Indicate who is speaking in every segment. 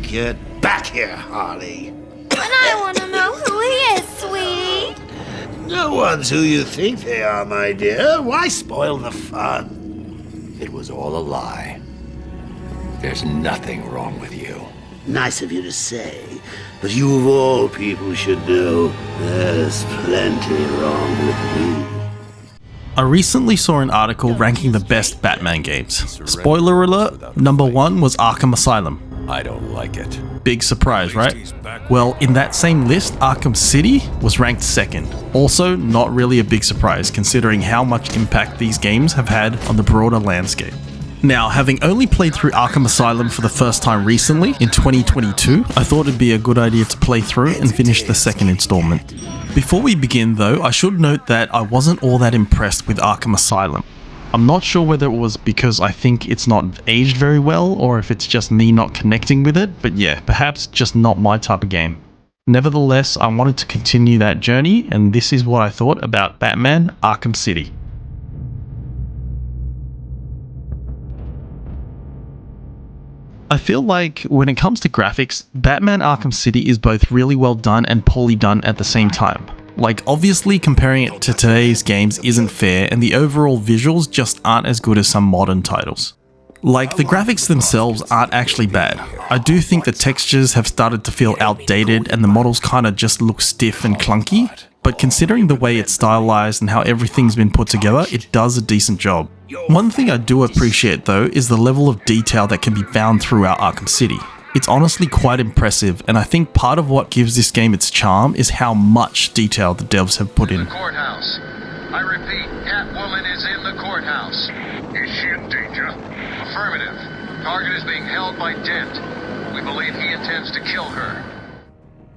Speaker 1: Get back here, Harley.
Speaker 2: And I want to know who he is, sweetie.
Speaker 1: No one's who you think they are, my dear. Why spoil the fun?
Speaker 3: It was all a lie. There's nothing wrong with you.
Speaker 1: Nice of you to say, but you of all people should know there's plenty wrong with me.
Speaker 4: I recently saw an article ranking the best Batman games. Spoiler alert, number 1 was Arkham Asylum.
Speaker 3: I don't like it.
Speaker 4: Big surprise, right? Well, in that same list, Arkham City was ranked 2nd. Also, not really a big surprise considering how much impact these games have had on the broader landscape. Now, having only played through Arkham Asylum for the first time recently, in 2022, I thought it'd be a good idea to play through and finish the second installment. Before we begin though, I should note that I wasn't all that impressed with Arkham Asylum. I'm not sure whether it was because I think it's not aged very well or if it's just me not connecting with it, but yeah, perhaps just not my type of game. Nevertheless, I wanted to continue that journey, and this is what I thought about Batman Arkham City. I feel like when it comes to graphics, Batman Arkham City is both really well done and poorly done at the same time. Like, obviously comparing it to today's games isn't fair, and the overall visuals just aren't as good as some modern titles. Like, the graphics themselves aren't actually bad. I do think the textures have started to feel outdated and the models kinda just look stiff and clunky, but considering the way it's stylized and how everything's been put together, it does a decent job. One thing I do appreciate though is the level of detail that can be found throughout Arkham City. It's honestly quite impressive, and I think part of what gives this game its charm is how much detail the devs have put in.
Speaker 5: Courthouse. I repeat, Catwoman is in the courthouse. Is she in danger? Affirmative. Target is being held by Dent. We believe he intends to kill her.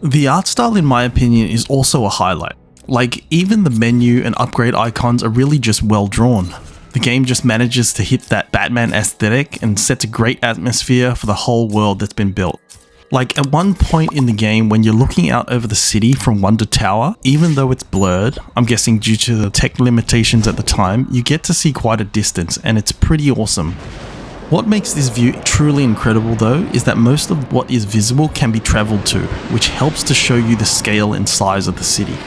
Speaker 4: The art style, in my opinion, is also a highlight. Like, even the menu and upgrade icons are really just well drawn. The game just manages to hit that Batman aesthetic and sets a great atmosphere for the whole world that's been built. Like, at one point in the game when you're looking out over the city from Wonder Tower, even though it's blurred, I'm guessing due to the tech limitations at the time, you get to see quite a distance, and it's pretty awesome. What makes this view truly incredible though is that most of what is visible can be travelled to, which helps to show you the scale and size of the city.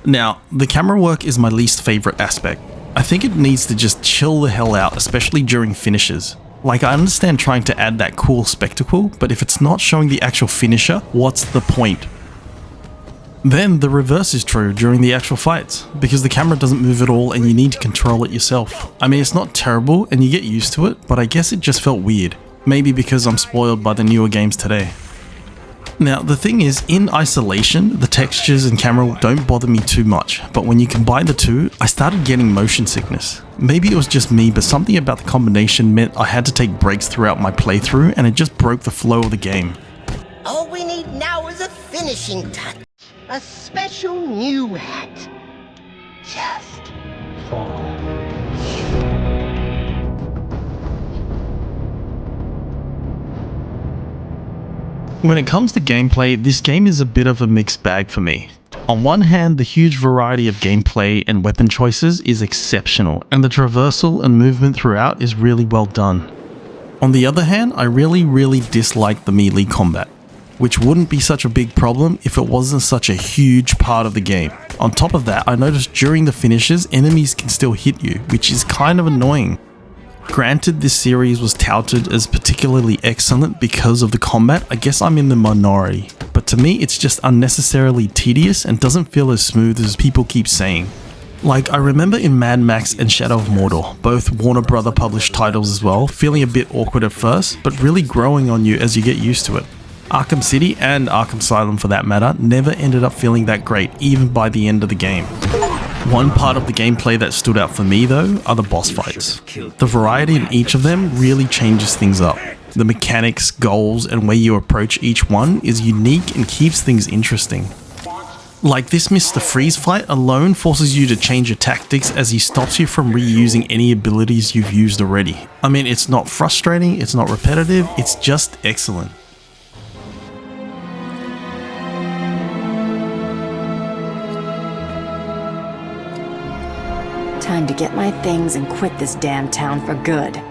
Speaker 4: Now, the camera work is my least favourite aspect. I think it needs to just chill the hell out, especially during finishes. Like, I understand trying to add that cool spectacle, but if it's not showing the actual finisher, what's the point? Then the reverse is true during the actual fights, because the camera doesn't move at all and you need to control it yourself. I mean, it's not terrible and you get used to it, but I guess it just felt weird. Maybe because I'm spoiled by the newer games today. Now, the thing is, in isolation, the textures and camera don't bother me too much, but when you combine the two, I started getting motion sickness. Maybe it was just me, but something about the combination meant I had to take breaks throughout my playthrough, and it just broke the flow of the game.
Speaker 6: All we need now is a finishing touch. A special new hat. Just for you.
Speaker 4: When it comes to gameplay, this game is a bit of a mixed bag for me. On one hand, the huge variety of gameplay and weapon choices is exceptional, and the traversal and movement throughout is really well done. On the other hand, I really dislike the melee combat, which wouldn't be such a big problem if it wasn't such a huge part of the game. On top of that, I noticed during the finishes, enemies can still hit you, which is kind of annoying. Granted, this series was touted as particularly excellent because of the combat. I guess I'm in the minority, but to me it's just unnecessarily tedious and doesn't feel as smooth as people keep saying. Like, I remember in Mad Max and Shadow of Mordor, both Warner Brother published titles as well, feeling a bit awkward at first, but really growing on you as you get used to it. Arkham City, and Arkham Asylum for that matter, never ended up feeling that great even by the end of the game. One part of the gameplay that stood out for me though are the boss fights. The variety in each of them really changes things up. The mechanics, goals, and way you approach each one is unique and keeps things interesting. Like, this Mr. Freeze fight alone forces you to change your tactics as he stops you from reusing any abilities you've used already. I mean, it's not frustrating, it's not repetitive, it's just excellent.
Speaker 7: Time to get my things and quit this damn town for good.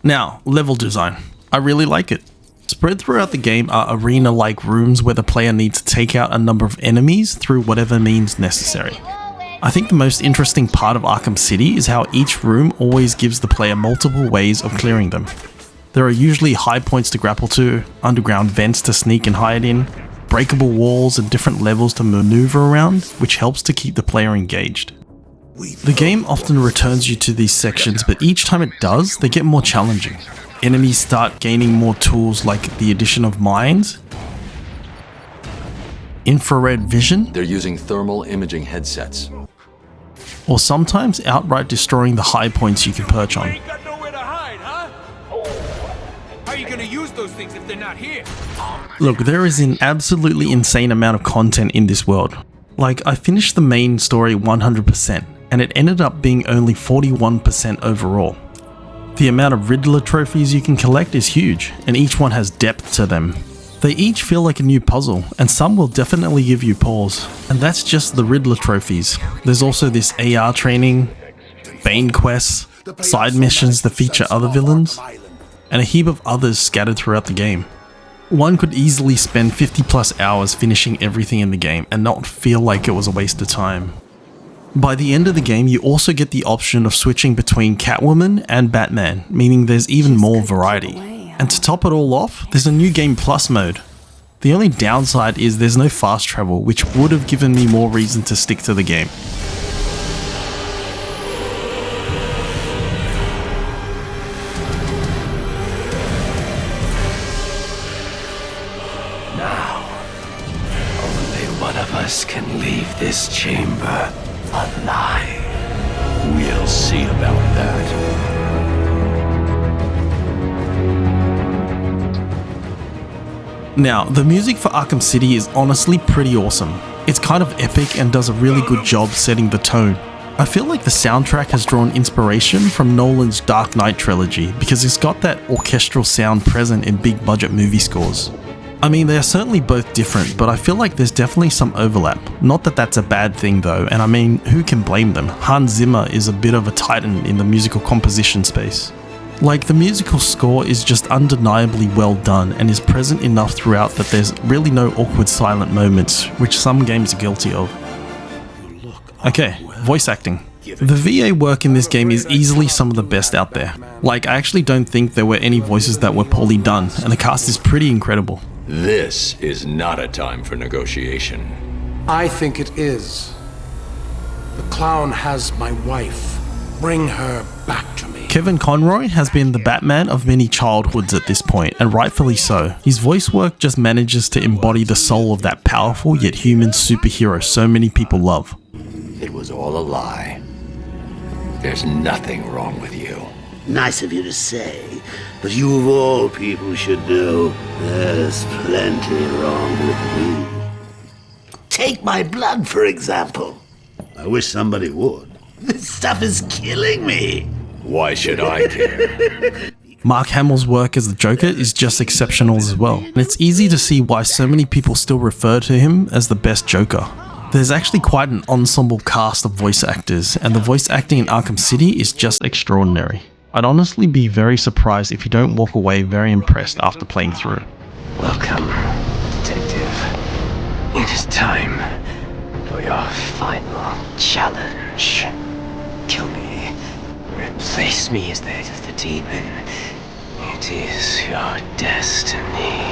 Speaker 4: Now, level design. I really like it. Spread throughout the game are arena-like rooms where the player needs to take out a number of enemies through whatever means necessary. I think the most interesting part of Arkham City is how each room always gives the player multiple ways of clearing them. There are usually high points to grapple to, underground vents to sneak and hide in, breakable walls and different levels to maneuver around, which helps to keep the player engaged. The game often returns you to these sections, but each time it does, they get more challenging. Enemies start gaining more tools like the addition of mines, infrared vision,
Speaker 3: They're using thermal imaging headsets.
Speaker 4: or sometimes outright destroying the high points you can perch on.
Speaker 7: Ain't got nowhere to hide, huh? How are you gonna use those things if they're not here?
Speaker 4: Look, there is an absolutely insane amount of content in this world. Like, I finished the main story 100%, and it ended up being only 41% overall. The amount of Riddler trophies you can collect is huge, and each one has depth to them. They each feel like a new puzzle, and some will definitely give you pause. And that's just the Riddler trophies. There's also this AR training, Bane quests, side missions that feature other villains, and a heap of others scattered throughout the game. One could easily spend 50 plus hours finishing everything in the game and not feel like it was a waste of time. By the end of the game, you also get the option of switching between Catwoman and Batman, meaning there's even more variety. And to top it all off, there's a new Game Plus mode. The only downside is there's no fast travel, which would have given me more reason to stick to the game.
Speaker 3: Only one of us can leave this chamber alive. We'll see about that.
Speaker 4: Now, the music for Arkham City is honestly pretty awesome. It's kind of epic and does a really good job setting the tone. I feel like the soundtrack has drawn inspiration from Nolan's Dark Knight trilogy because it's got that orchestral sound present in big budget movie scores. I mean, they are certainly both different, but I feel like there's definitely some overlap. Not that that's a bad thing though, and I mean, who can blame them? Hans Zimmer is a bit of a titan in the musical composition space. Like, the musical score is just undeniably well done and is present enough throughout that there's really no awkward silent moments, which some games are guilty of. Okay, voice acting. The VA work in this game is easily some of the best out there. Like, I actually don't think there were any voices that were poorly done, and the cast is pretty incredible.
Speaker 3: This is not a time for negotiation.
Speaker 8: I think it is. The clown has my wife. Bring her back to me.
Speaker 4: Kevin Conroy has been the Batman of many childhoods at this point, and rightfully so. His voice work just manages to embody the soul of that powerful yet human superhero so many people love.
Speaker 3: It was all a lie. There's nothing wrong with you.
Speaker 1: Nice of you to say, but you of all people should know there's plenty wrong with me. Take my blood, for example. I wish somebody would. This stuff is killing me.
Speaker 3: Why should I care?
Speaker 4: Mark Hamill's work as the Joker is just exceptional as well, and it's easy to see why so many people still refer to him as the best Joker. There's actually quite an ensemble cast of voice actors, and the voice acting in Arkham City is just extraordinary. I'd honestly be very surprised if you don't walk away very impressed after playing through.
Speaker 9: Welcome, Detective. It is time for your final challenge. Kill me. Replace me as the demon. It is your destiny.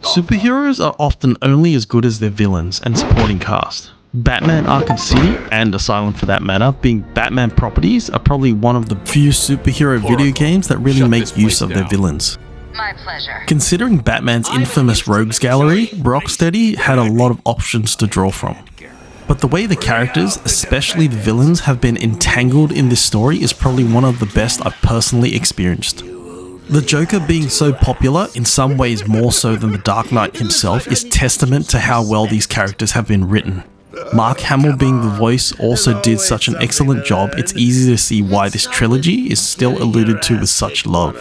Speaker 4: Superheroes are often only as good as their villains and supporting cast. Batman Arkham City, and Asylum for that matter, being Batman properties, are probably one of the few superhero video games that really make use of their villains.
Speaker 2: My pleasure.
Speaker 4: Considering Batman's infamous rogues gallery, Rocksteady had a lot of options to draw from. But the way the characters, especially the villains, have been entangled in this story is probably one of the best I've personally experienced. The Joker being so popular, in some ways more so than the Dark Knight himself, is testament to how well these characters have been written. Mark Hamill being the voice also did such an excellent job, it's easy to see why this trilogy is still alluded to with such love.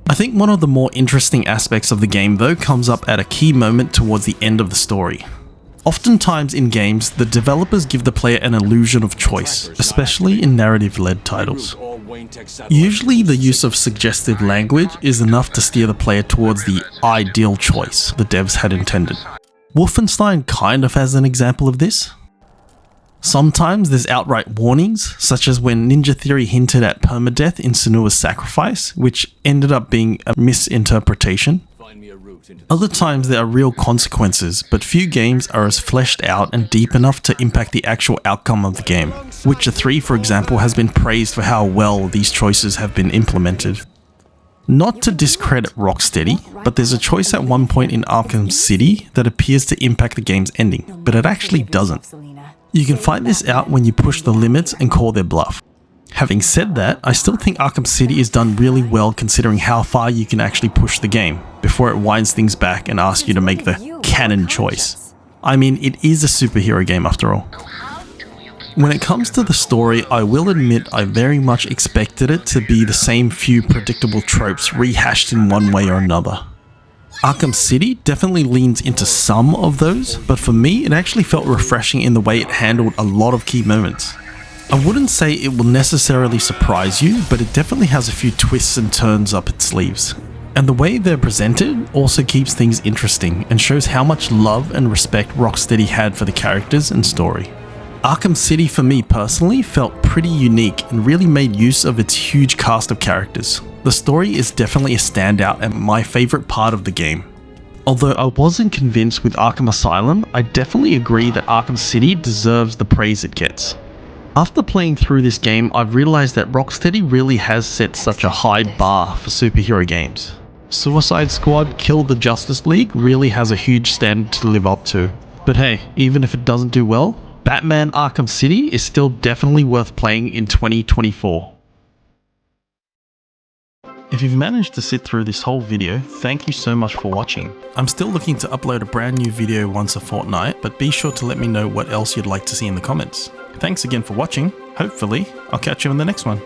Speaker 4: I think one of the more interesting aspects of the game though comes up at a key moment towards the end of the story. Oftentimes in games, the developers give the player an illusion of choice, especially in narrative-led titles. Usually the use of suggestive language is enough to steer the player towards the ideal choice the devs had intended. Wolfenstein kind of has an example of this. Sometimes there's outright warnings, such as when Ninja Theory hinted at permadeath in Senua's Sacrifice, which ended up being a misinterpretation. Other times there are real consequences, but few games are as fleshed out and deep enough to impact the actual outcome of the game. Witcher 3, for example, has been praised for how well these choices have been implemented. Not to discredit Rocksteady, but there's a choice at one point in Arkham City that appears to impact the game's ending, but it actually doesn't. You can find this out when you push the limits and call their bluff. Having said that, I still think Arkham City is done really well considering how far you can actually push the game, before it winds things back and asks you to make the canon choice. I mean, it is a superhero game after all. When it comes to the story, I will admit I very much expected it to be the same few predictable tropes rehashed in one way or another. Arkham City definitely leans into some of those, but for me it actually felt refreshing in the way it handled a lot of key moments. I wouldn't say it will necessarily surprise you, but it definitely has a few twists and turns up its sleeves. And the way they're presented also keeps things interesting and shows how much love and respect Rocksteady had for the characters and story. Arkham City for me personally felt pretty unique and really made use of its huge cast of characters. The story is definitely a standout and my favourite part of the game. Although I wasn't convinced with Arkham Asylum, I definitely agree that Arkham City deserves the praise it gets. After playing through this game, I've realised that Rocksteady really has set such a high bar for superhero games. Suicide Squad Kill the Justice League really has a huge standard to live up to. But hey, even if it doesn't do well, Batman Arkham City is still definitely worth playing in 2024. If you've managed to sit through this whole video, thank you so much for watching. I'm still looking to upload a brand new video once a fortnight, but be sure to let me know what else you'd like to see in the comments. Thanks again for watching. Hopefully, I'll catch you in the next one.